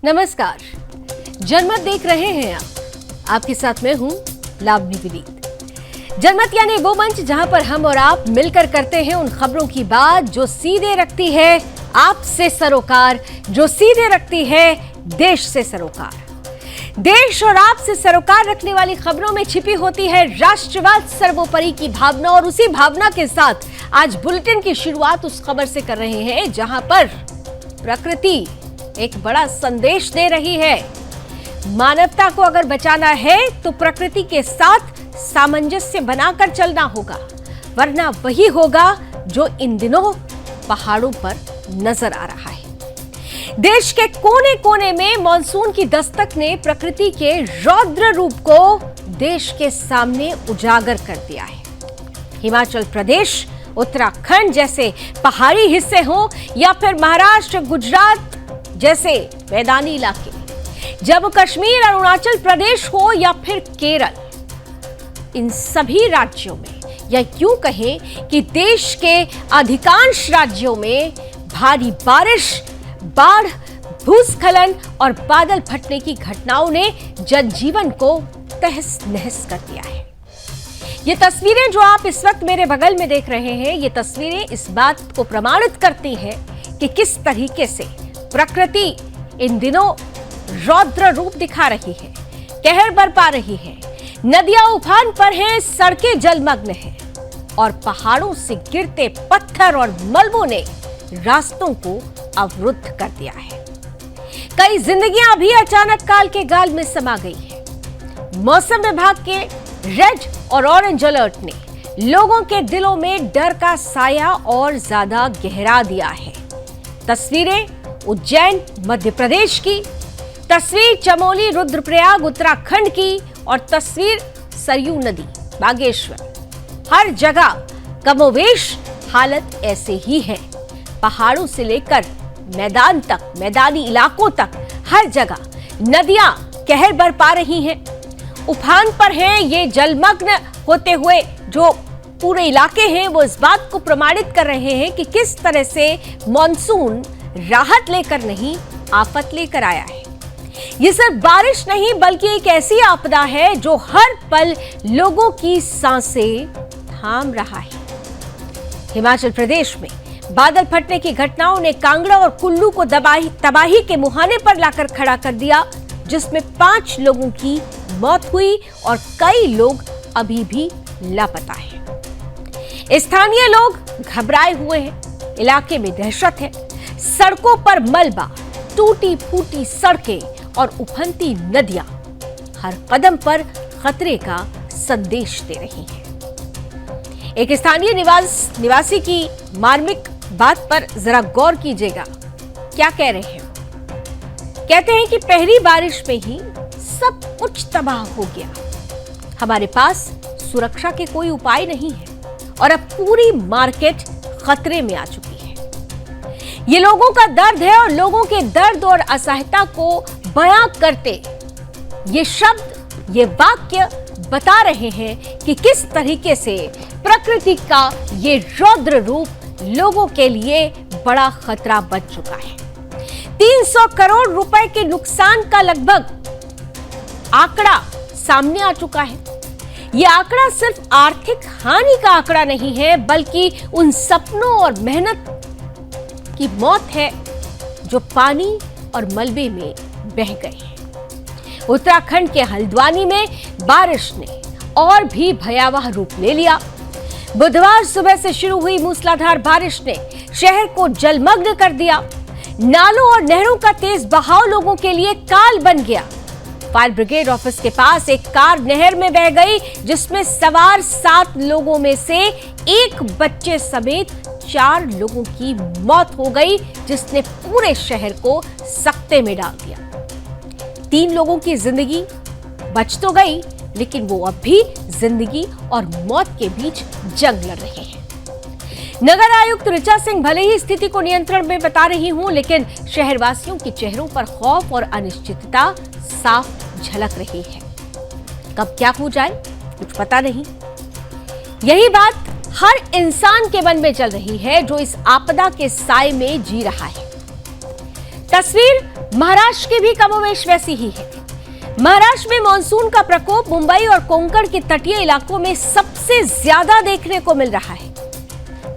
नमस्कार, जनमत देख रहे हैं आपके साथ मैं हूं लावनी विनीत। जनमत यानी वो मंच जहां पर हम और आप मिलकर करते हैं उन खबरों की बात जो सीधे रखती है आपसे सरोकार, जो सीधे रखती है देश से सरोकार। देश और आपसे सरोकार रखने वाली खबरों में छिपी होती है राष्ट्रवाद सर्वोपरि की भावना, और उसी भावना के साथ आज बुलेटिन की शुरुआत उस खबर से कर रहे हैं जहां पर प्रकृति एक बड़ा संदेश दे रही है। मानवता को अगर बचाना है तो प्रकृति के साथ सामंजस्य बनाकर चलना होगा, वरना वही होगा जो इन दिनों पहाड़ों पर नजर आ रहा है। देश के कोने कोने में मॉनसून की दस्तक ने प्रकृति के रौद्र रूप को देश के सामने उजागर कर दिया है। हिमाचल प्रदेश, उत्तराखंड जैसे पहाड़ी हिस्से हों या फिर महाराष्ट्र, गुजरात जैसे मैदानी इलाके, जम्मू कश्मीर, अरुणाचल प्रदेश हो या फिर केरल, इन सभी राज्यों में या यूं कहें कि देश के अधिकांश राज्यों में भारी बारिश, बाढ़, भूस्खलन और बादल फटने की घटनाओं ने जनजीवन को तहस नहस कर दिया है। ये तस्वीरें जो आप इस वक्त मेरे बगल में देख रहे हैं, ये तस्वीरें इस बात को प्रमाणित करती हैं कि किस तरीके से प्रकृति इन दिनों रौद्र रूप दिखा रही है, कहर बरपा रही है। नदियां उफान पर हैं, सड़कें जलमग्न हैं और पहाड़ों से गिरते पत्थर और मलबों ने रास्तों को अवरुद्ध कर दिया है। कई जिंदगियां भी अचानक काल के गाल में समा गई है। मौसम विभाग के रेड और ऑरेंज अलर्ट ने लोगों के दिलों में डर का साया और ज्यादा गहरा दिया है। तस्वीरें उज्जैन मध्य प्रदेश की, तस्वीर चमोली रुद्रप्रयाग उत्तराखंड की और तस्वीर सरयू नदी बागेश्वर। हर जगह कमोवेश हालत ऐसे ही है। पहाड़ों से लेकर मैदान तक, मैदानी इलाकों तक हर जगह नदियां कहर बरपा रही हैं, उफान पर हैं। ये जलमग्न होते हुए जो पूरे इलाके हैं वो इस बात को प्रमाणित कर रहे हैं कि किस तरह से मॉनसून राहत लेकर नहीं, आफत लेकर आया है। ये सिर्फ बारिश नहीं बल्कि एक ऐसी आपदा है जो हर पल लोगों की सांसें थाम रहा है। हिमाचल प्रदेश में बादल फटने की घटनाओं ने कांगड़ा और कुल्लू को तबाही के मुहाने पर लाकर खड़ा कर दिया, जिसमें 5 लोगों की मौत हुई और कई लोग अभी भी लापता हैं। स्थानीय लोग घबराए हुए हैं, इलाके में दहशत है। सड़कों पर मलबा, टूटी फूटी सड़कें और उफनती नदियां हर कदम पर खतरे का संदेश दे रही हैं। एक स्थानीय निवासी की मार्मिक बात पर जरा गौर कीजिएगा। क्या कह रहे हैं? कहते हैं कि पहली बारिश में ही सब कुछ तबाह हो गया। हमारे पास सुरक्षा के कोई उपाय नहीं है और अब पूरी मार्केट खतरे में आ चुकी है। ये लोगों का दर्द है और लोगों के दर्द और असहायता को बयां करते ये शब्द, ये वाक्य बता रहे हैं कि किस तरीके से प्रकृति का ये रौद्र रूप लोगों के लिए बड़ा खतरा बन चुका है। 300 करोड़ रुपए के नुकसान का लगभग आंकड़ा सामने आ चुका है। यह आंकड़ा सिर्फ आर्थिक हानि का आंकड़ा नहीं है बल्कि उन सपनों और मेहनत की मौत है जो पानी और मलबे में बह गए हैं। उत्तराखंड के हल्द्वानी में बारिश ने और भी भयावह रूप ले लिया। बुधवार सुबह से शुरू हुई मूसलाधार बारिश ने शहर को जलमग्न कर दिया। नालों और नहरों का तेज बहाव लोगों के लिए काल बन गया। फायर ब्रिगेड ऑफिस के पास एक कार नहर में बह गई, जिसमें सवार 7 लोगों में से एक बच्चे समेत 4 लोगों की मौत हो गई, जिसने पूरे शहर को सकते में डाल दिया। 3 लोगों की जिंदगी बच तो गई, लेकिन वो अब भी जिंदगी और मौत के बीच जंग लड़ रहे हैं। नगर आयुक्त ऋचा सिंह भले ही स्थिति को नियंत्रण में बता रही हूं, लेकिन शहरवासियों के चेहरों पर खौफ और अनिश्चितता साफ झलक रही है। कब क्या हो जाए कुछ पता नहीं। यही बात हर इंसान के मन में चल रही है जो इस आपदा के साए में जी रहा है। तस्वीर महाराष्ट्र की भी कमोवेश वैसी ही है। महाराष्ट्र में मानसून का प्रकोप मुंबई और कोंकण के तटीय इलाकों में सबसे ज्यादा देखने को मिल रहा है।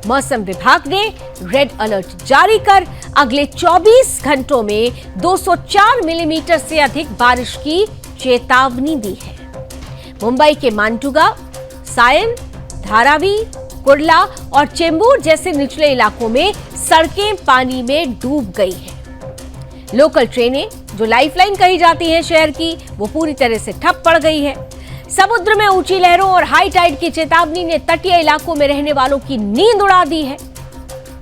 मौसम विभाग ने रेड अलर्ट जारी कर अगले 24 घंटों में 204 मिलीमीटर से अधिक बारिश की चेतावनी दी है। मुंबई के मांटुगा, सायन, धारावी, कुर्ला और चेंबूर जैसे निचले इलाकों में सड़कें पानी में डूब गई हैं। लोकल ट्रेनें, जो लाइफलाइन कही जाती हैं शहर की, वो पूरी तरह से ठप पड़ गई है। समुद्र में ऊंची लहरों और हाई टाइड की चेतावनी ने तटीय इलाकों में रहने वालों की नींद उड़ा दी है।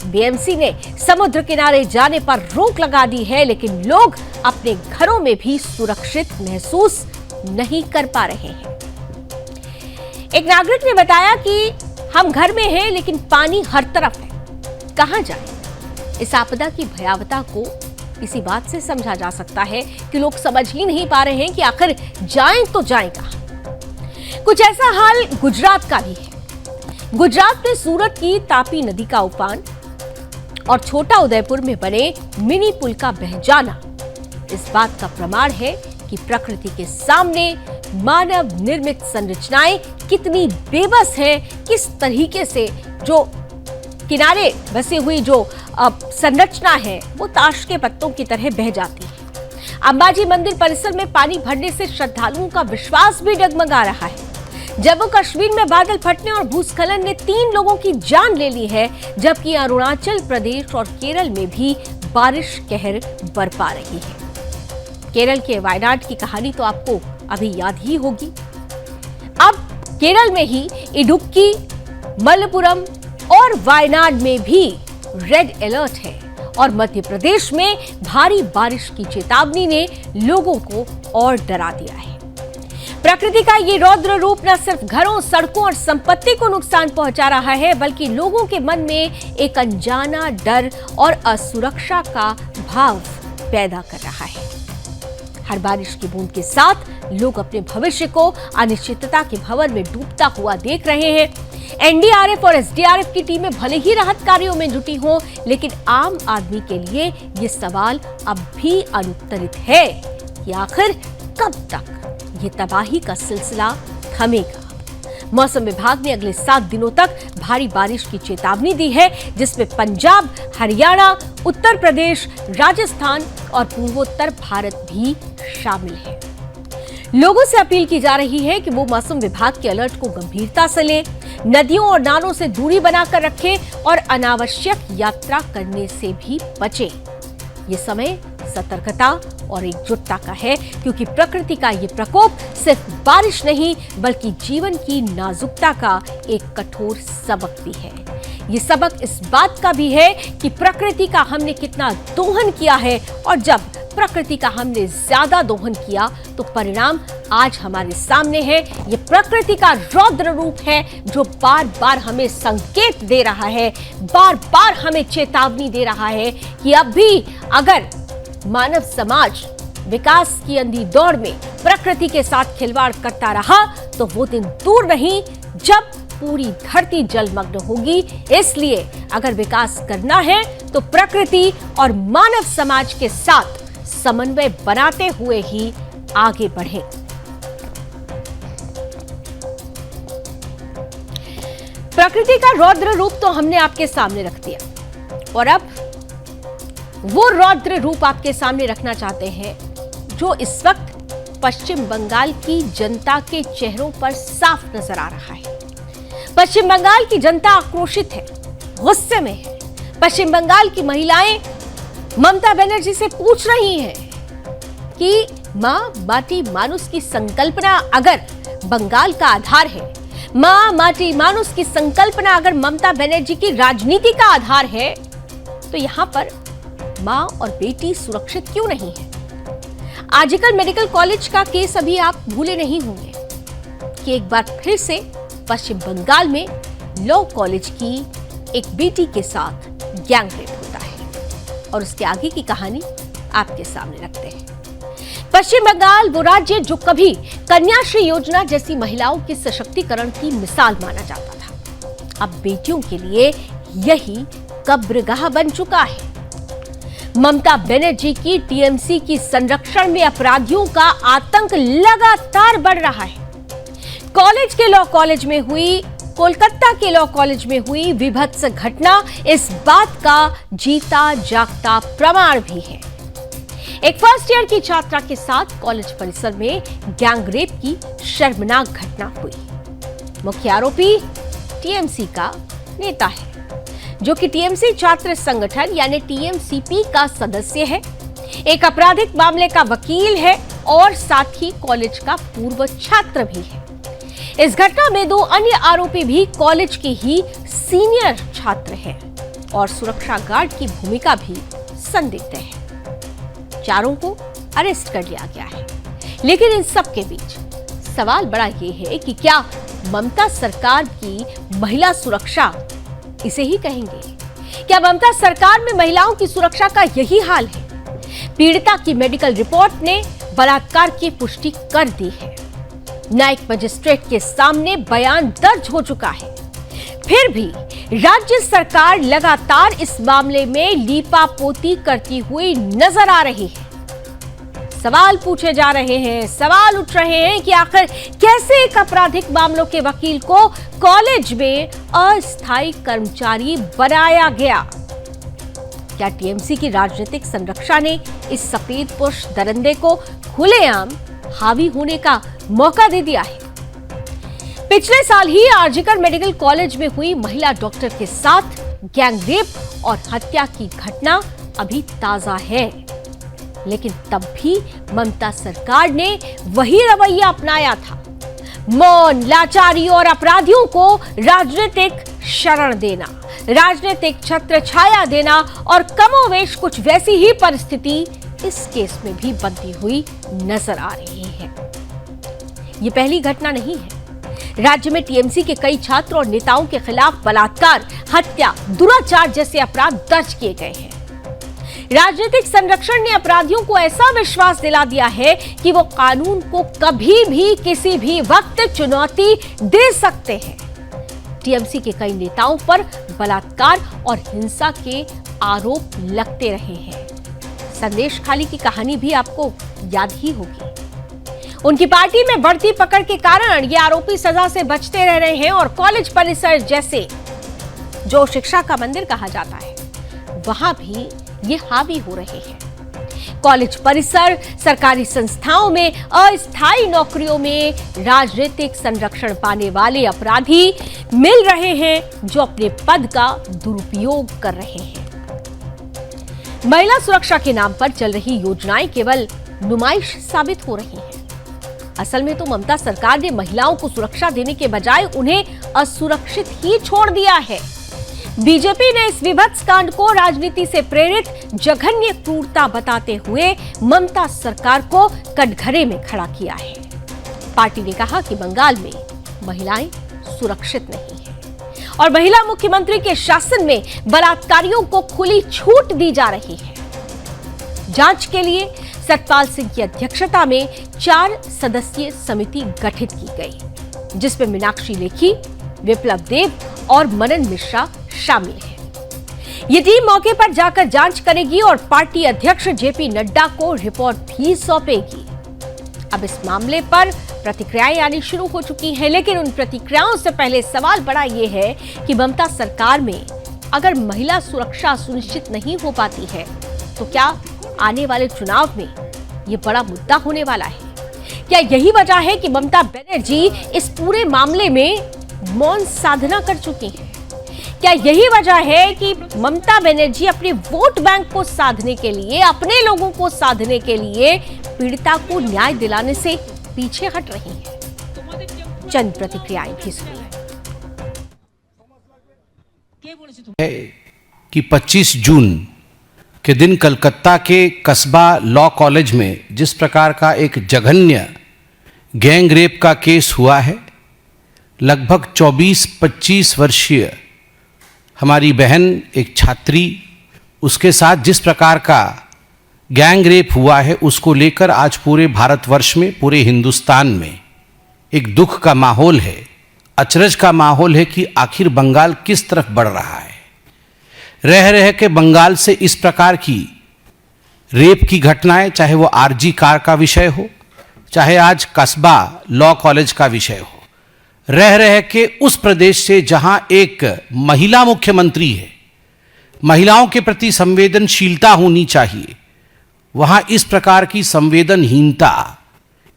बीएमसी ने समुद्र किनारे जाने पर रोक लगा दी है, लेकिन लोग अपने घरों में भी सुरक्षित महसूस नहीं कर पा रहे हैं। एक नागरिक ने बताया कि हम घर में हैं, लेकिन पानी हर तरफ है, कहां जाएं? इस आपदा की भयावता को इसी बात से समझा जा सकता है कि लोग समझ ही नहीं पा रहे हैं कि आखिर जाएं तो जाएं कहां। कुछ ऐसा हाल गुजरात का भी है। गुजरात में सूरत की तापी नदी का उफान और छोटा उदयपुर में बने मिनी पुल का बह जाना इस बात का प्रमाण है कि प्रकृति के सामने मानव निर्मित संरचनाएं कितनी बेबस हैं। किस तरीके से जो किनारे बसी हुई जो संरचना है वो ताश के पत्तों की तरह बह जाती है। अंबाजी मंदिर परिसर में पानी भरने से श्रद्धालुओं का विश्वास भी डगमगा रहा है। जम्मू कश्मीर में बादल फटने और भूस्खलन ने 3 लोगों की जान ले ली है, जबकि अरुणाचल प्रदेश और केरल में भी बारिश कहर बरपा रही है। केरल के वायनाड की कहानी तो आपको अभी याद ही होगी। अब केरल में ही इडुक्की, मलप्पुरम और वायनाड में भी रेड अलर्ट है और मध्य प्रदेश में भारी बारिश की चेतावनी ने लोगों को और डरा दिया है। प्रकृति का ये रौद्र रूप न सिर्फ घरों, सड़कों और संपत्ति को नुकसान पहुंचा रहा है, बल्कि लोगों के मन में एक अनजाना डर और असुरक्षा का भाव पैदा कर रहा है। हर बारिश की बूंद के साथ लोग अपने भविष्य को अनिश्चितता के भंवर में डूबता हुआ देख रहे हैं। एनडीआरएफ और एसडीआरएफ की टीमें भले ही राहत कार्यों में जुटी हों, लेकिन आम आदमी के लिए ये सवाल अब भी अनुत्तरित है कि आखिर कब तक ये तबाही का सिलसिला थमेगा। मौसम विभाग ने अगले 7 दिनों तक भारी बारिश की चेतावनी दी है, जिसमें पंजाब, हरियाणा, उत्तर प्रदेश, राजस्थान और पूर्वोत्तर भारत भी शामिल है। लोगों से अपील की जा रही है कि वो मौसम विभाग के अलर्ट को गंभीरता से लें, नदियों और नालों से दूरी बनाकर रखें और अनावश्यक यात्रा करने से भी बचें। ये समय सतर्कता और एकजुटता का है, क्योंकि प्रकृति का ये प्रकोप सिर्फ बारिश नहीं बल्कि जीवन की नाजुकता का एक कठोर सबक भी है। ये सबक इस बात का भी है कि प्रकृति का हमने कितना दोहन किया है, और जब प्रकृति का हमने ज्यादा दोहन किया तो परिणाम आज हमारे सामने है। ये प्रकृति का रौद्र रूप है जो बार बार हमें संकेत दे रहा है, बार बार हमें चेतावनी दे रहा है कि अब भी अगर मानव समाज विकास की अंधी दौड़ में प्रकृति के साथ खिलवाड़ करता रहा तो वो दिन दूर नहीं जब पूरी धरती जलमग्न होगी। इसलिए अगर विकास करना है तो प्रकृति और मानव समाज के साथ समन्वय बनाते हुए ही आगे बढ़ें। प्रकृति का रौद्र रूप तो हमने आपके सामने रख दिया, और अब वो रौद्र रूप आपके सामने रखना चाहते हैं जो इस वक्त पश्चिम बंगाल की जनता के चेहरों पर साफ नजर आ रहा है। पश्चिम बंगाल की जनता आक्रोशित है, गुस्से में है। पश्चिम बंगाल की महिलाएं ममता बनर्जी से पूछ रही हैं कि मां माटी मानुस की संकल्पना अगर बंगाल का आधार है, मां माटी मानुस की संकल्पना अगर ममता बनर्जी की राजनीति का आधार है, तो यहां पर मां और बेटी सुरक्षित क्यों नहीं है? आजकल मेडिकल कॉलेज का केस अभी आप भूले नहीं होंगे कि एक बार फिर से पश्चिम बंगाल में लॉ कॉलेज की एक बेटी के साथ गैंग रेप होता है, और उसके आगे की कहानी आपके सामने रखते हैं। पश्चिम बंगाल वो राज्य जो कभी कन्याश्री योजना जैसी महिलाओं के सशक्तिकरण की मिसाल माना जाता था, अब बेटियों के लिए यही कब्रगाह बन चुका है। ममता बनर्जी की टीएमसी की संरक्षण में अपराधियों का आतंक लगातार बढ़ रहा है। कॉलेज के लॉ कॉलेज में हुई कोलकाता के लॉ कॉलेज में हुई विभत्स घटना इस बात का जीता जागता प्रमाण भी है। एक फर्स्ट ईयर की छात्रा के साथ कॉलेज परिसर में गैंगरेप की शर्मनाक घटना हुई। मुख्य आरोपी टीएमसी का नेता है, जो कि टीएमसी छात्र संगठन यानी टीएमसीपी का सदस्य है, एक आपराधिक मामले का वकील है और साथ ही कॉलेज का पूर्व छात्र भी है। इस घटना में 2 अन्य आरोपी भी कॉलेज के ही सीनियर छात्र हैं और सुरक्षा गार्ड की भूमिका भी संदिग्ध है। चारों को अरेस्ट कर लिया गया है। लेकिन इन सब के बीच सवाल बड़ा यह है कि क्या ममता सरकार की महिला सुरक्षा, इसे ही कहेंगे, क्या ममता सरकार में महिलाओं की सुरक्षा का यही हाल है? पीड़िता की मेडिकल रिपोर्ट ने बलात्कार की पुष्टि कर दी है। न्यायिक मजिस्ट्रेट के सामने बयान दर्ज हो चुका है। फिर भी राज्य सरकार लगातार इस मामले में लीपापोती करती हुई नजर आ रही है। सवाल पूछे जा रहे हैं, सवाल उठ रहे हैं कि आखिर कैसे एक आपराधिक मामलों के वकील को कॉलेज में अस्थायी कर्मचारी बनाया गया? क्या टीएमसी की राजनीतिक संरक्षा ने इस सफेद पोश दरिंदे को खुलेआम हावी होने का मौका दे दिया है? पिछले साल ही आरजीकर मेडिकल कॉलेज में हुई महिला डॉक्टर के साथ गैंगरेप और हत्या की घटना अभी ताजा है, लेकिन तब भी ममता सरकार ने वही रवैया अपनाया था, मौन, लाचारी और अपराधियों को राजनीतिक शरण देना, राजनीतिक छत्र छाया देना और कमोवेश कुछ वैसी ही परिस्थिति इस केस में भी बनती हुई नजर आ रही है। ये पहली घटना नहीं है। राज्य में टीएमसी के कई छात्र और नेताओं के खिलाफ बलात्कार, हत्या, दुराचार जैसे अपराध दर्ज किए गए हैं। राजनीतिक संरक्षण ने अपराधियों को ऐसा विश्वास दिला दिया है कि वो कानून को कभी भी किसी भी वक्त चुनौती दे सकते हैं। टीएमसी के कई नेताओं पर बलात्कार और हिंसा के आरोप लगते रहे हैं। संदेश खाली की कहानी भी आपको याद ही होगी। उनकी पार्टी में बढ़ती पकड़ के कारण ये आरोपी सजा से बचते रह रहे हैं और कॉलेज परिसर जैसे जो शिक्षा का मंदिर कहा जाता है, वहां भी ये हावी हो रहे हैं। कॉलेज परिसर, सरकारी संस्थाओं में अस्थायी नौकरियों में राजनीतिक संरक्षण पाने वाले अपराधी मिल रहे हैं, जो अपने पद का दुरुपयोग कर रहे हैं। महिला सुरक्षा के नाम पर चल रही योजनाएं केवल नुमाइश साबित हो रही हैं। असल में तो ममता सरकार ने महिलाओं को सुरक्षा देने के बजाय उन्हें असुरक्षित ही छोड़ दिया है। बीजेपी ने इस विभत्स कांड को राजनीति से प्रेरित जघन्य क्रूरता बताते हुए ममता सरकार को कटघरे में खड़ा किया है। पार्टी ने कहा कि बंगाल में महिलाएं सुरक्षित नहीं हैं और महिला मुख्यमंत्री के शासन में बलात्कारियों को खुली छूट दी जा रही है। जांच के लिए सतपाल सिंह की अध्यक्षता में 4 सदस्यीय समिति गठित की गई, जिसमें मीनाक्षी लेखी, विप्लव देव और मनन मिश्रा शामिल है। ये टीम मौके पर जाकर जांच करेगी और पार्टी अध्यक्ष जेपी नड्डा को रिपोर्ट भी सौंपेगी। अब इस मामले पर प्रतिक्रियाएं आनी शुरू हो चुकी हैं, लेकिन उन प्रतिक्रियाओं से पहले सवाल बड़ा ये है कि ममता सरकार में अगर महिला सुरक्षा सुनिश्चित नहीं हो पाती है, तो क्या आने वाले चुनाव में ये बड़ा मुद्दा होने वाला है? क्या यही वजह है कि ममता बनर्जी इस पूरे मामले में मौन साधना कर चुकी हैं? क्या यही वजह है कि ममता बनर्जी अपने वोट बैंक को साधने के लिए, अपने लोगों को साधने के लिए पीड़िता को न्याय दिलाने से पीछे हट रही हैं? चंद प्रतिक्रियाएं भी सुनिए। कि 25 जून के दिन कलकत्ता के कस्बा लॉ कॉलेज में जिस प्रकार का एक जघन्य गैंग रेप का केस हुआ है, लगभग 24-25 वर्षीय हमारी बहन एक छात्री, उसके साथ जिस प्रकार का गैंग रेप हुआ है, उसको लेकर आज पूरे भारतवर्ष में, पूरे हिंदुस्तान में एक दुख का माहौल है, अचरज का माहौल है कि आखिर बंगाल किस तरफ बढ़ रहा है। रह रह के बंगाल से इस प्रकार की रेप की घटनाएं, चाहे वो आरजी कार का विषय हो, चाहे आज कस्बा लॉ कॉलेज का विषय हो, रह रह के उस प्रदेश से जहां एक महिला मुख्यमंत्री है, महिलाओं के प्रति संवेदनशीलता होनी चाहिए, वहां इस प्रकार की संवेदनहीनता,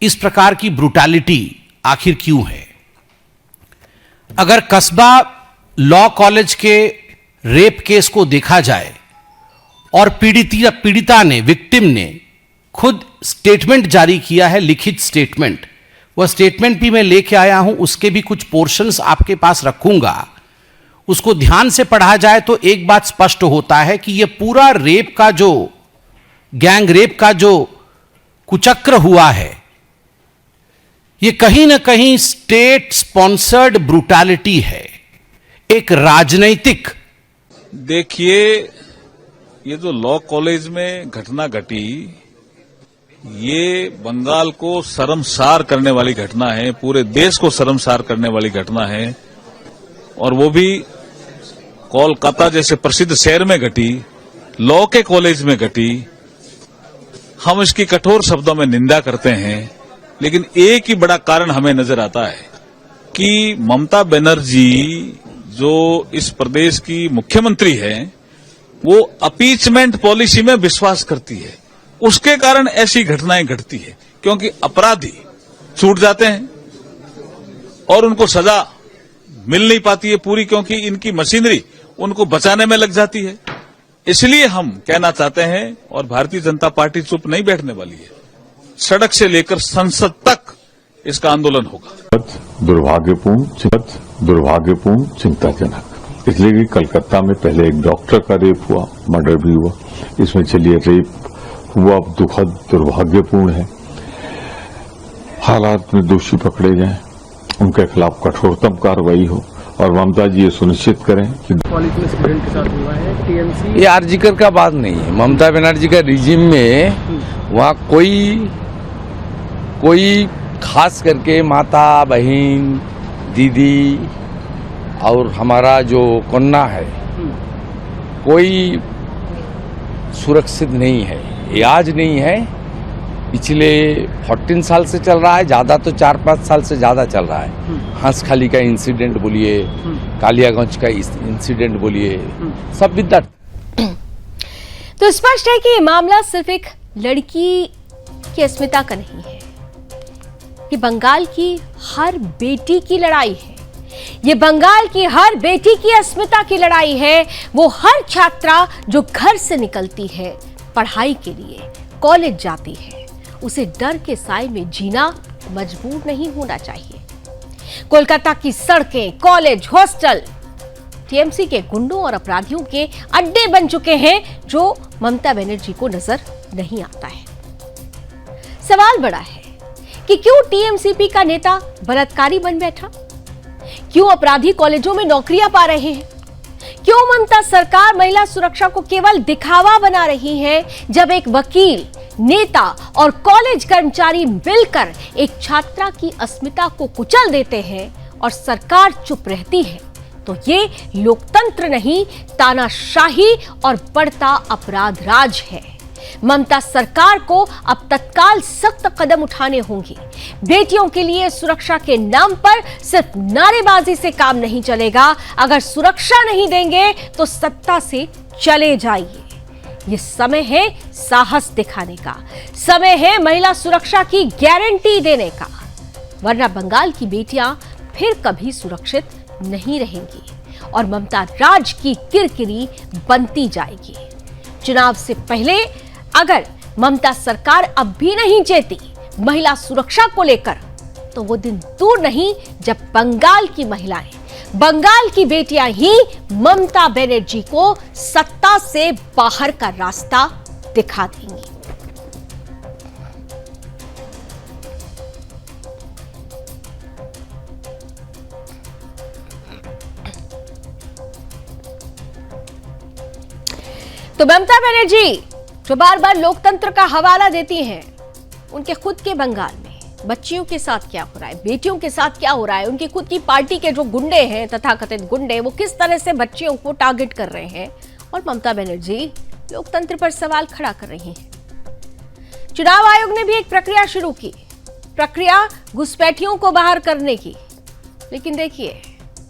इस प्रकार की ब्रुटैलिटी आखिर क्यों है? अगर कस्बा लॉ कॉलेज के रेप केस को देखा जाए और पीड़िता ने, विक्टिम ने खुद स्टेटमेंट जारी किया है, लिखित स्टेटमेंट, वह स्टेटमेंट भी मैं लेके आया हूं, उसके भी कुछ पोर्शंस आपके पास रखूंगा। उसको ध्यान से पढ़ा जाए तो एक बात स्पष्ट होता है कि यह पूरा रेप का जो गैंग रेप का जो कुचक्र हुआ है, यह कहीं ना कहीं स्टेट स्पॉन्सर्ड ब्रूटैलिटी है, एक राजनैतिक। देखिए, ये जो लॉ कॉलेज में घटना घटी, ये बंगाल को शर्मसार करने वाली घटना है, पूरे देश को शर्मसार करने वाली घटना है, और वो भी कोलकाता जैसे प्रसिद्ध शहर में घटी, लॉ के कॉलेज में घटी। हम इसकी कठोर शब्दों में निंदा करते हैं, लेकिन एक ही बड़ा कारण हमें नजर आता है कि ममता बनर्जी जो इस प्रदेश की मुख्यमंत्री है, वो अपीचमेंट पॉलिसी में विश्वास करती है। उसके कारण ऐसी घटनाएं घटती है, क्योंकि अपराधी छूट जाते हैं और उनको सजा मिल नहीं पाती है पूरी, क्योंकि इनकी मशीनरी उनको बचाने में लग जाती है। इसलिए हम कहना चाहते हैं, और भारतीय जनता पार्टी चुप नहीं बैठने वाली है, सड़क से लेकर संसद तक इसका आंदोलन होगा। दुर्भाग्यपूर्ण, चिंताजनक, इसलिए कि कलकत्ता में पहले एक डॉक्टर का रेप हुआ, मर्डर भी हुआ, इसमें चलिए रेप हुआ, दुखद, दुर्भाग्यपूर्ण है। हालात में दोषी पकड़े जाएं, उनके खिलाफ कठोरतम कार्रवाई हो, और ममता जी ये सुनिश्चित करें कि कॉलेज में स्टूडेंट के साथ हुआ है। टीएमसी ये आरजीकर का बात नहीं है। ममता बनर्जी का रिजिम में वहाँ कोई खास करके माता, बहन, दीदी और हमारा जो कन्या है, कोई सुरक्षित नहीं है। ये आज नहीं है, पिछले 14 साल से चल रहा है, ज़्यादा तो 4-5 साल से ज़्यादा चल रहा है। हंसखाली का इंसिडेंट बोलिए, कालियागंज का इंसिडेंट बोलिए, सब विद्यार्थी। तो स्पष्ट है कि ये मामला सिर्फ एक लड़की की अस्मिता का नहीं है, ये बंगाल की हर बेटी की लड़ाई है। ये बंगाल की हर बेटी की अस्मिता की लड़ाई है। वो हर छात्रा जो घर से निकलती है, पढ़ाई के लिए कॉलेज जाती है, उसे डर के साए में जीना मजबूर नहीं होना चाहिए। कोलकाता की सड़कें, कॉलेज, हॉस्टल टीएमसी के गुंडों और अपराधियों के अड्डे बन चुके हैं, जो ममता बनर्जी को नजर नहीं आता है। सवाल बड़ा है कि क्यों टीएमसीपी का नेता बलात्कारी बन बैठा? क्यों अपराधी कॉलेजों में नौकरियां पा रहे हैं? क्यों ममता सरकार महिला सुरक्षा को केवल दिखावा बना रही है, जब एक वकील, नेता और कॉलेज कर्मचारी मिलकर एक छात्रा की अस्मिता को कुचल देते हैं और सरकार चुप रहती है? तो ये लोकतंत्र नहीं, तानाशाही और बढ़ता अपराध राज है। ममता सरकार को अब तत्काल सख्त कदम उठाने होंगे। बेटियों के लिए सुरक्षा के नाम पर सिर्फ नारेबाजी से काम नहीं चलेगा। अगर सुरक्षा नहीं देंगे तो सत्ता से चले जाइए। ये समय है साहस दिखाने का, समय है महिला सुरक्षा की गारंटी देने का, वरना बंगाल की बेटियां फिर कभी सुरक्षित नहीं रहेंगी और ममता राज की किरकिरी बनती जाएगी। चुनाव से पहले अगर ममता सरकार अब भी नहीं चेती महिला सुरक्षा को लेकर, तो वो दिन दूर नहीं जब बंगाल की महिलाएं, बंगाल की बेटियां ही ममता बनर्जी को सत्ता से बाहर का रास्ता दिखा देंगी। तो ममता बनर्जी जो बार बार लोकतंत्र का हवाला देती हैं, उनके खुद के बंगाल में बच्चियों के साथ क्या हो रहा है, बेटियों के साथ क्या हो रहा है, उनकी खुद की पार्टी के जो गुंडे हैं, तथाकथित गुंडे, वो किस तरह से बच्चियों को टारगेट कर रहे हैं, और ममता बनर्जी लोकतंत्र पर सवाल खड़ा कर रही हैं। चुनाव आयोग ने भी एक प्रक्रिया शुरू की, प्रक्रिया घुसपैठियों को बाहर करने की। लेकिन देखिए,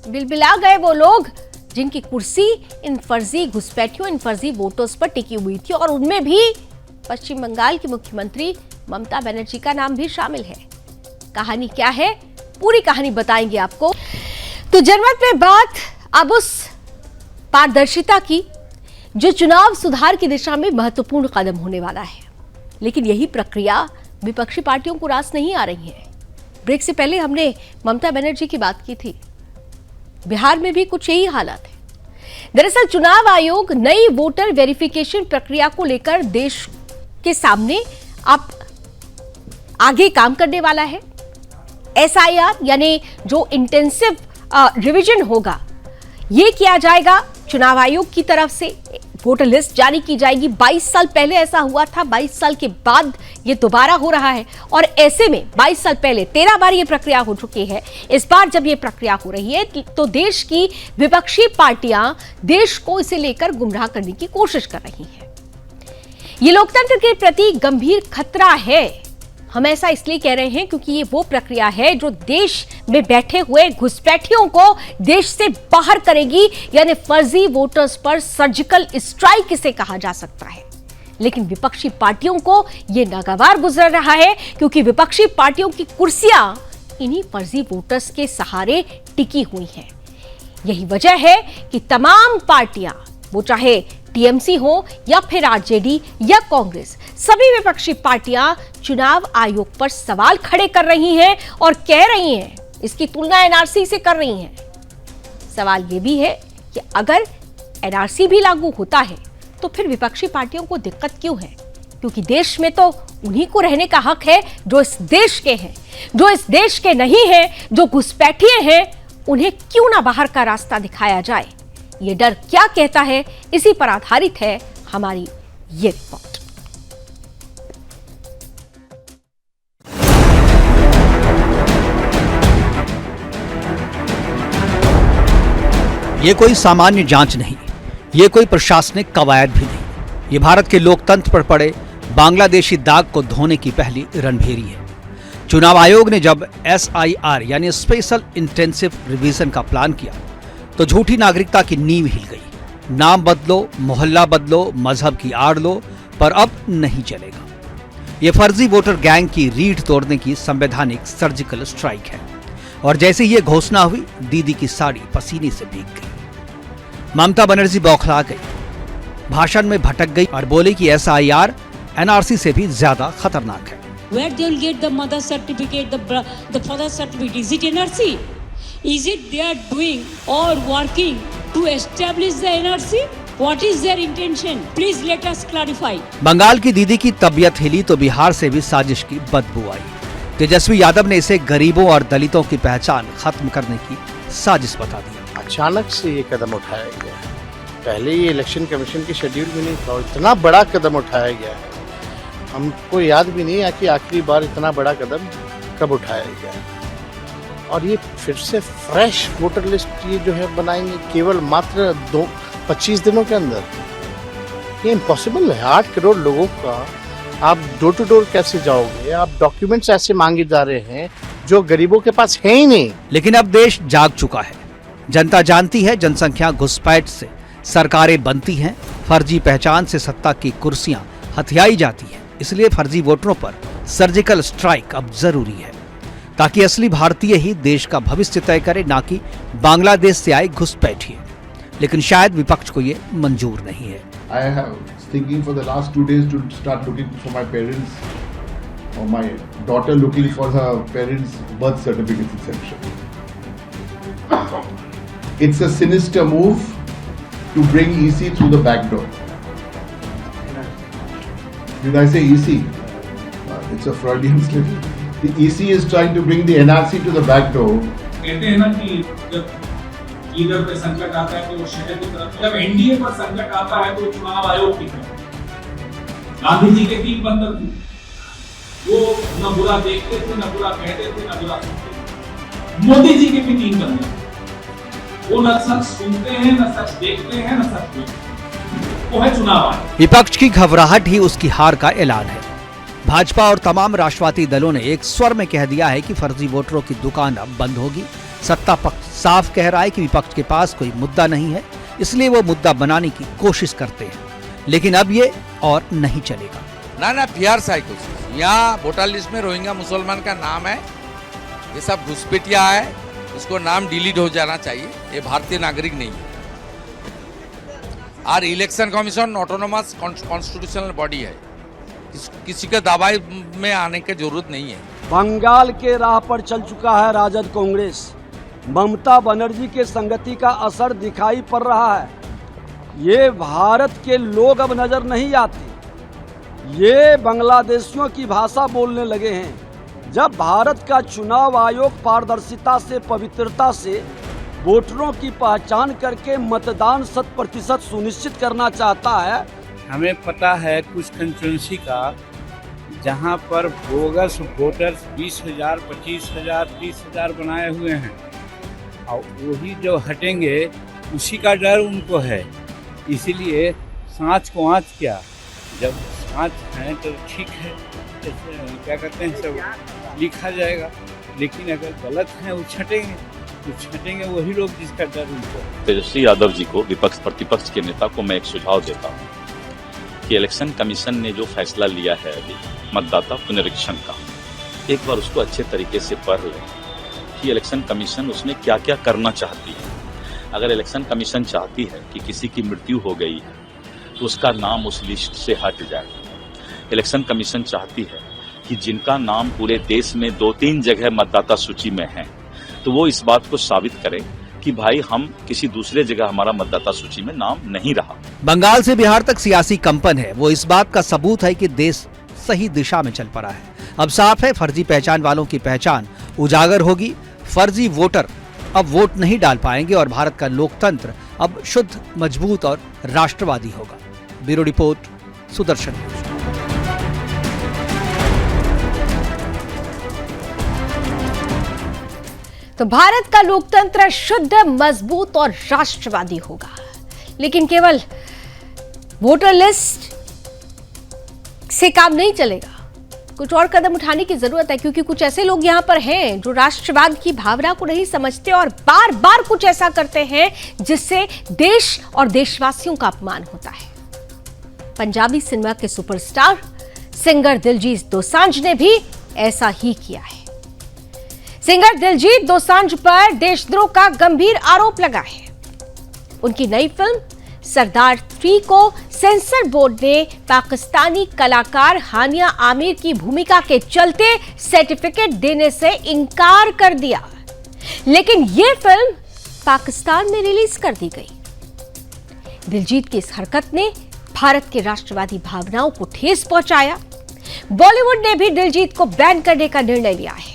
बिलबिला गए वो लोग जिनकी कुर्सी इन फर्जी घुसपैठियों, इन फर्जी वोटर्स पर टिकी हुई थी, और उनमें भी पश्चिम बंगाल की मुख्यमंत्री ममता बनर्जी का नाम भी शामिल है। कहानी क्या है, पूरी कहानी बताएंगे आपको। तो जनमत में बात अब उस पारदर्शिता की जो चुनाव सुधार की दिशा में महत्वपूर्ण कदम होने वाला है। लेकिन यही प्रक्रिया विपक्षी पार्टियों को रास नहीं आ रही है। ब्रेक से पहले हमने ममता बनर्जी की बात की थी, बिहार में भी कुछ यही हालात है। दरअसल चुनाव आयोग नई वोटर वेरिफिकेशन प्रक्रिया को लेकर देश के सामने अब आगे काम करने वाला है। एसआईआर यानी जो इंटेंसिव रिवीजन होगा, ये किया जाएगा चुनाव आयोग की तरफ से। वोटर लिस्ट जारी की जाएगी। 22 साल पहले ऐसा हुआ था, 22 साल के बाद ये दोबारा हो रहा है। और ऐसे में 22 साल पहले 13 बार ये प्रक्रिया हो चुकी है। इस बार जब ये प्रक्रिया हो रही है तो देश की विपक्षी पार्टियां देश को इसे लेकर गुमराह करने की कोशिश कर रही हैं। ये लोकतंत्र के प्रति गंभीर खतरा है। हम ऐसा इसलिए कह रहे हैं क्योंकि ये वो प्रक्रिया है जो देश में बैठे हुए घुसपैठियों को देश से बाहर करेगी, यानी फर्जी वोटर्स पर सर्जिकल स्ट्राइक इसे कहा जा सकता है। लेकिन विपक्षी पार्टियों को यह नागवार गुजर रहा है क्योंकि विपक्षी पार्टियों की कुर्सियां इन्हीं फर्जी वोटर्स के सहारे टिकी हुई हैं। यही वजह है कि तमाम पार्टियां, वो चाहे टीएमसी हो या फिर आरजेडी या कांग्रेस, सभी विपक्षी पार्टियां चुनाव आयोग पर सवाल खड़े कर रही हैं और कह रही हैं, इसकी तुलना एनआरसी से कर रही हैं। सवाल यह भी है कि अगर एनआरसी भी लागू होता है तो फिर विपक्षी पार्टियों को दिक्कत क्यों है? क्योंकि देश में तो उन्हीं को रहने का हक है जो इस देश के हैं। जो इस देश के नहीं हैं, जो घुसपैठिए हैं, उन्हें क्यों ना बाहर का रास्ता दिखाया जाए? ये डर क्या कहता है, इसी पर आधारित है हमारी ये रिपोर्ट। ये कोई सामान्य जांच नहीं, ये कोई प्रशासनिक कवायद भी नहीं। ये भारत के लोकतंत्र पर पड़े बांग्लादेशी दाग को धोने की पहली रणभेरी है। चुनाव आयोग ने जब एसआईआर यानी स्पेशल इंटेंसिव रिवीजन का प्लान किया तो झूठी नागरिकता की नींव हिल गई। नाम बदलो, मोहल्ला बदलो, मजहब की आड़ लो, पर अब नहीं चलेगा। ये फर्जी वोटर गैंग की रीढ़ तोड़ने की संवैधानिक सर्जिकल स्ट्राइक है। और जैसे ये घोषणा हुई, दीदी की साड़ी पसीने से भीग गई। ममता बनर्जी बौखला गई, भाषण में भटक गई और बोली कि एसआईआर एनआरसी से भी ज्यादा खतरनाक है। Where they will get the mother certificate, the father certificate? Is it NRC? Is it they are doing or working to establish the NRC? What is their intention? Please let us clarify. Bengal की दीदी की तबीयत हिली तो बिहार से भी साजिश की बदबू आई। तेजस्वी यादव ने इसे गरीबों और दलितों की पहचान खत्म करने की साजिश बता दिया। अचानक से ये कदम उठाया गया है। पहले ये इलेक्शन कमीशन की शेड्यूल में नहीं था। इतना बड़ा कदम उठाया गया है, हमको याद भी नहीं है कि आखिरी बार इतना बड़ा कदम कब उठाया गया है। और ये फिर से फ्रेश वोटर लिस्ट ये जो है बनाएंगे केवल मात्र 25 दिनों के अंदर। ये इम्पॉसिबल है। 8 करोड़ लोगों का आप डोर टू डोर कैसे जाओगे? आप डॉक्यूमेंट्स ऐसे मांगे जा रहे हैं जो गरीबों के पास है ही नहीं। लेकिन अब देश जाग चुका है। जनता जानती है जनसंख्या घुसपैठ से सरकारें बनती हैं, फर्जी पहचान से सत्ता की कुर्सियां हथियाई जाती हैं। इसलिए फर्जी वोटरों पर सर्जिकल स्ट्राइक अब जरूरी है ताकि असली भारतीय ही देश का भविष्य तय करे, ना कि बांग्लादेश से आए घुसपैठिए। लेकिन शायद विपक्ष को ये मंजूर नहीं है। I was thinking for the last 2 days to start looking for my parents, or my daughter looking for her parents' birth certificates, etc. It's a sinister move to bring EC through the back door. Did I say EC? It's a Freudian slip. The EC is trying to bring the NRC to the back door. कहते हैं ना कि जब leader पे संकट आता है तो वो शहर की तरफ, जब एनडीए पर संकट आता है तो चुनाव आयोग की तरफ। गांधी जी के 3 बंधक थे, वो न बुरा देखते थे, न बुरा कहते थे, न बुरा सुनते थे। मोदी जी के भी 3 बंधक, वो न सच सुनते हैं, न सच देखते हैं, न सच बोलते हैं। वो है चुनाव आयोग। विपक्ष की घबराहट ही उसकी हार का ऐलान है। भाजपा और तमाम राष्ट्रवादी दलों ने एक स्वर में कह दिया है कि फर्जी वोटरों की दुकान अब बंद होगी। सत्ता पक्ष साफ कह रहा है कि विपक्ष के पास कोई मुद्दा नहीं है, इसलिए वो मुद्दा बनाने की कोशिश करते हैं, लेकिन अब ये और नहीं चलेगा। ना बिहार साइकोसिस, यहाँ वोटर लिस्ट में रोहिंग्या मुसलमान का नाम है, ये सब घुसपैठिया है, इसको नाम डिलीट हो जाना चाहिए, ये भारतीय नागरिक नहीं है। और election commission autonomous constitutional body है, किसी के दबाव में आने की जरूरत नहीं है। बंगाल के राह पर चल चुका है राजद कांग्रेस। ममता बनर्जी के संगति का असर दिखाई पड़ रहा है। ये भारत के लोग अब नजर नहीं आते, ये बांग्लादेशियों की भाषा बोलने लगे हैं। जब भारत का चुनाव आयोग पारदर्शिता से, पवित्रता से वोटरों की पहचान करके मतदान 100% सुनिश्चित करना चाहता है। हमें पता है कुछ कंस्टिट्यूंसी का जहां पर बोगस वोटर्स 20,000, 25,000, 30,000 बनाए हुए हैं, और वही जो हटेंगे उसी का डर उनको है। इसीलिए सांच को आँच क्या, जब सांच है तो ठीक है, क्या कहते हैं, सब लिखा जाएगा, लेकिन अगर गलत है वो छटेंगे वही लोग जिसका डर उनको। तेजस्वी यादव जी को, विपक्ष प्रतिपक्ष के नेता को मैं एक सुझाव देता हूँ कि इलेक्शन कमीशन ने जो फैसला लिया है अभी मतदाता पुनरीक्षण का, एक बार उसको अच्छे तरीके से पढ़ लें कि इलेक्शन कमीशन उसमें क्या क्या करना चाहती है। अगर इलेक्शन कमीशन चाहती है कि किसी की मृत्यु हो गई है तो उसका नाम उस लिस्ट से हट जाए। इलेक्शन कमीशन चाहती है कि जिनका नाम पूरे देश में 2-3 जगह मतदाता सूची में है तो वो इस बात को साबित करें कि भाई हम किसी दूसरे जगह हमारा मतदाता सूची में नाम नहीं रहा। बंगाल से बिहार तक सियासी कंपन है, वो इस बात का सबूत है कि देश सही दिशा में चल पड़ा है। अब साफ है, फर्जी पहचान वालों की पहचान उजागर होगी। फर्जी वोटर अब वोट नहीं डाल पाएंगे और भारत का लोकतंत्र अब शुद्ध, मजबूत और राष्ट्रवादी होगा। Bureau report, Sudarshan news. तो भारत का लोकतंत्र शुद्ध, मजबूत और राष्ट्रवादी होगा, लेकिन केवल वोटर लिस्ट से काम नहीं चलेगा। कुछ और कदम उठाने की जरूरत है, क्योंकि कुछ ऐसे लोग यहां पर हैं जो राष्ट्रवाद की भावना को नहीं समझते और बार बार कुछ ऐसा करते हैं जिससे देश और देशवासियों का अपमान होता है। पंजाबी सिनेमा के सुपरस्टार सिंगर दिलजीत दोसांझ ने भी ऐसा ही किया है। सिंगर दिलजीत दोसांझ पर देशद्रोह का गंभीर आरोप लगा है। उनकी नई फिल्म सरदार 3 को सेंसर बोर्ड ने पाकिस्तानी कलाकार हानिया आमिर की भूमिका के चलते सर्टिफिकेट देने से इनकार कर दिया, लेकिन यह फिल्म पाकिस्तान में रिलीज कर दी गई। दिलजीत की इस हरकत ने भारत के राष्ट्रवादी भावनाओं को ठेस पहुंचाया। बॉलीवुड ने भी दिलजीत को बैन करने का निर्णय लिया है,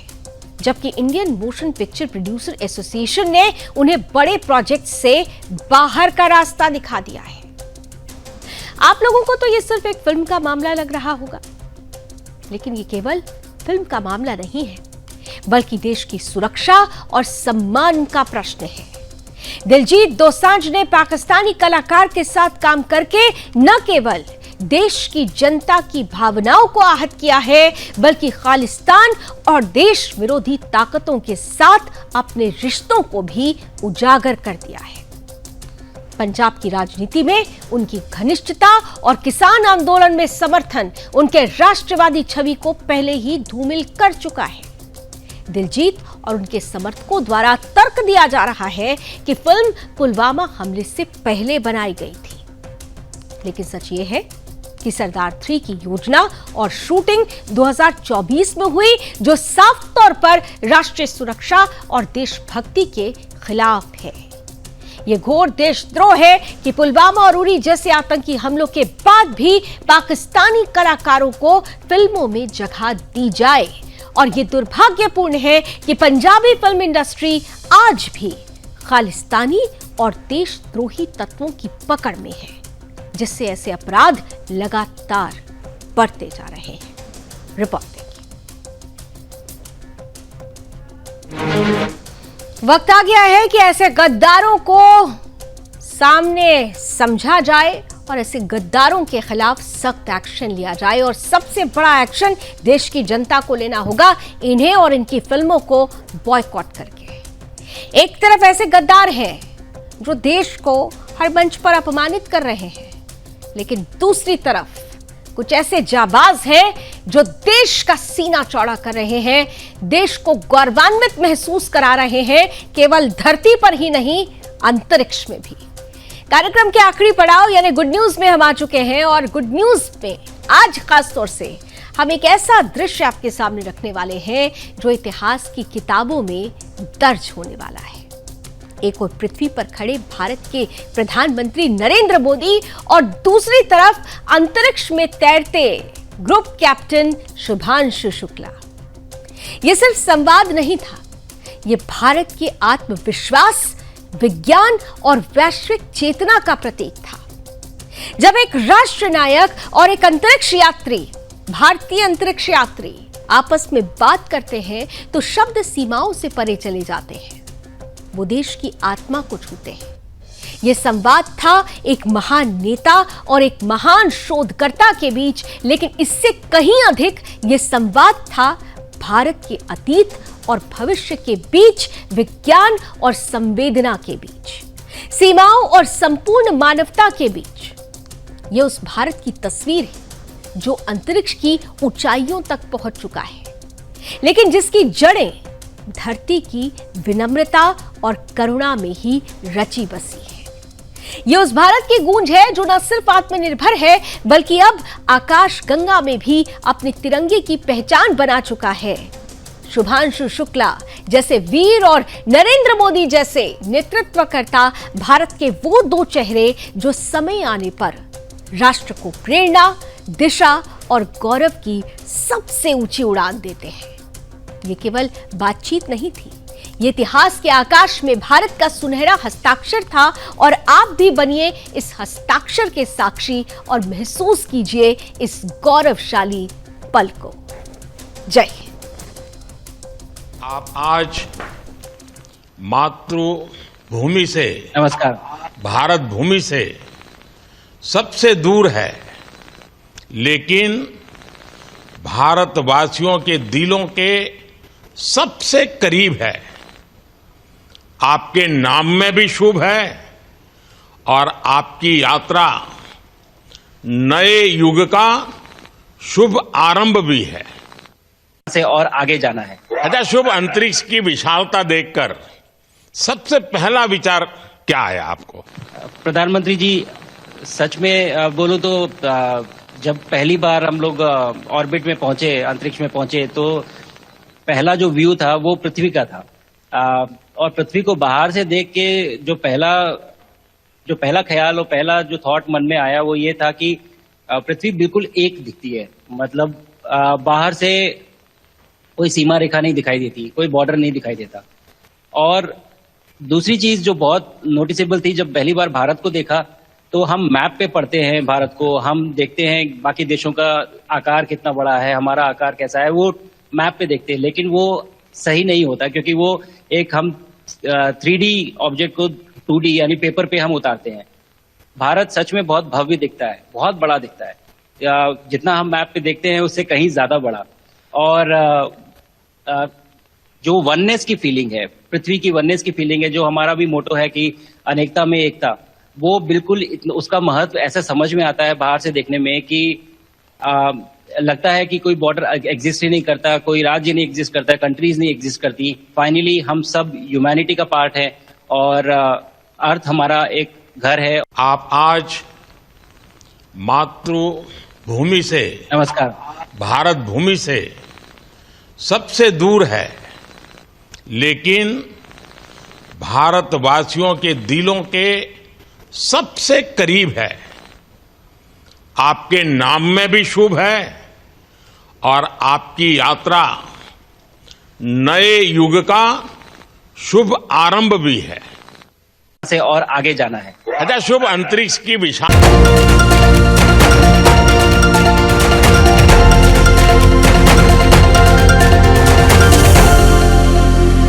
जबकि Indian motion picture producer association ने उन्हें बड़े प्रोजेक्ट से बाहर का रास्ता दिखा दिया है। आप लोगों को तो यह सिर्फ एक फिल्म का मामला लग रहा होगा, लेकिन ये केवल फिल्म का मामला नहीं है, बल्कि देश की सुरक्षा और सम्मान का प्रश्न है। दिलजीत दोसांझ ने पाकिस्तानी कलाकार के साथ काम करके न केवल देश की जनता की भावनाओं को आहत किया है, बल्कि खालिस्तान और देश विरोधी ताकतों के साथ अपने रिश्तों को भी उजागर कर दिया है। पंजाब की राजनीति में उनकी घनिष्ठता और किसान आंदोलन में समर्थन उनके राष्ट्रवादी छवि को पहले ही धूमिल कर चुका है। दिलजीत और उनके समर्थकों द्वारा तर्क दिया जा रहा है कि फिल्म पुलवामा हमले से पहले बनाई गई थी, लेकिन सच ये है कि सरदार 3 की योजना और शूटिंग 2024 में हुई, जो साफ तौर पर राष्ट्रीय सुरक्षा और देशभक्ति के खिलाफ है। यह घोर देशद्रोह है कि पुलवामा और उरी जैसे आतंकी हमलों के बाद भी पाकिस्तानी कलाकारों को फिल्मों में जगह दी जाए, और यह दुर्भाग्यपूर्ण है कि पंजाबी फिल्म इंडस्ट्री आज भी खालिस्तानी और देशद्रोही तत्वों की पकड़ में है, जिससे ऐसे अपराध लगातार बढ़ते जा रहे हैं। रिपोर्ट देखिए। वक्त आ गया है कि ऐसे गद्दारों को सामने समझा जाए और ऐसे गद्दारों के खिलाफ सख्त एक्शन लिया जाए। और सबसे बड़ा एक्शन देश की जनता को लेना होगा, इन्हें और इनकी फिल्मों को बॉयकॉट करके। एक तरफ ऐसे गद्दार हैं जो देश को हर मंच पर अपमानित कर रहे हैं, लेकिन दूसरी तरफ कुछ ऐसे जाबाज हैं जो देश का सीना चौड़ा कर रहे हैं, देश को गौरवान्वित महसूस करा रहे हैं, केवल धरती पर ही नहीं अंतरिक्ष में भी। कार्यक्रम के आखिरी पड़ाव यानी गुड न्यूज में हम आ चुके हैं और गुड न्यूज में आज खासतौर से हम एक ऐसा दृश्य आपके सामने रखने वाले हैं जो इतिहास की किताबों में दर्ज होने वाला है। एक और पृथ्वी पर खड़े भारत के प्रधानमंत्री नरेंद्र मोदी और दूसरी तरफ अंतरिक्ष में तैरते ग्रुप कैप्टन शुभांशु शुक्ला। यह सिर्फ संवाद नहीं था, यह भारत के आत्मविश्वास, विज्ञान और वैश्विक चेतना का प्रतीक था। जब एक राष्ट्र नायक और एक अंतरिक्ष यात्री, भारतीय अंतरिक्ष यात्री आपस में बात करते हैं तो शब्द सीमाओं से परे चले जाते हैं, वो देश की आत्मा को छूते हैं। यह संवाद था एक महान नेता और एक महान शोधकर्ता के बीच, लेकिन इससे कहीं अधिक यह संवाद था भारत के अतीत और भविष्य के बीच, विज्ञान और संवेदना के बीच, सीमाओं और संपूर्ण मानवता के बीच। यह उस भारत की तस्वीर है जो अंतरिक्ष की ऊंचाइयों तक पहुंच चुका है, लेकिन जिसकी जड़ें धरती की विनम्रता और करुणा में ही रची बसी है। यह उस भारत की गूंज है जो न सिर्फ आत्मनिर्भर है बल्कि अब आकाश गंगा में भी अपने तिरंगे की पहचान बना चुका है। शुभांशु शुक्ला जैसे वीर और नरेंद्र मोदी जैसे नेतृत्वकर्ता भारत के वो दो चेहरे जो समय आने पर राष्ट्र को प्रेरणा, दिशा और गौरव की सबसे ऊंची उड़ान देते हैं। ये केवल बातचीत नहीं थी, ये इतिहास के आकाश में भारत का सुनहरा हस्ताक्षर था और आप भी बनिए इस हस्ताक्षर के साक्षी और महसूस कीजिए इस गौरवशाली पल को। जय हिंद। आप आज मातृभूमि से, नमस्कार, भारत भूमि से सबसे दूर है, लेकिन भारतवासियों के दिलों के सबसे करीब है। आपके नाम में भी शुभ है और आपकी यात्रा नए युग का शुभ आरंभ भी है। से और आगे जाना है। अच्छा, शुभ अंतरिक्ष की विशालता देखकर सबसे पहला विचार क्या आया आपको? प्रधानमंत्री जी, सच में बोलो तो जब पहली बार हम लोग ऑर्बिट में पहुंचे, अंतरिक्ष में पहुंचे, तो पहला जो व्यू था वो पृथ्वी का था। और पृथ्वी को बाहर से देख के जो पहला ख्याल और पहला जो थॉट मन में आया वो ये था कि पृथ्वी बिल्कुल एक दिखती है। मतलब बाहर से कोई सीमा रेखा नहीं दिखाई देती, कोई बॉर्डर नहीं दिखाई देता। और दूसरी चीज जो बहुत नोटिसेबल थी, जब पहली बार भारत को देखा तो हम मैप पे पढ़ते हैं भारत को, हम देखते हैं बाकी देशों का आकार कितना बड़ा है, हमारा आकार कैसा है, वो मैप पे देखते हैं, लेकिन वो सही नहीं होता क्योंकि वो एक हम 3D ऑब्जेक्ट को 2D यानी पेपर पे हम उतारते हैं। भारत सच में बहुत भव्य दिखता है, बहुत बड़ा दिखता है, जितना हम मैप पे देखते हैं उससे कहीं ज्यादा बड़ा। और जो वननेस की फीलिंग है, पृथ्वी की वननेस की फीलिंग है, जो हमारा भी मोटो है कि अनेकता में एकता, वो बिल्कुल उसका महत्व ऐसा समझ में आता है बाहर से देखने में कि लगता है कि कोई बॉर्डर एग्जिस्ट ही नहीं करता, कोई राज्य नहीं एग्जिस्ट करता, कंट्रीज नहीं एग्जिस्ट करती। फाइनली हम सब ह्यूमैनिटी का पार्ट है और अर्थ हमारा एक घर है। आप आज मातृभूमि से, नमस्कार, भारत भूमि से सबसे दूर है, लेकिन भारतवासियों के दिलों के सबसे करीब है। आपके नाम में भी शुभ है और आपकी यात्रा नए युग का शुभ आरंभ भी है। से और आगे जाना है। अच्छा, शुभ अंतरिक्ष की विशाल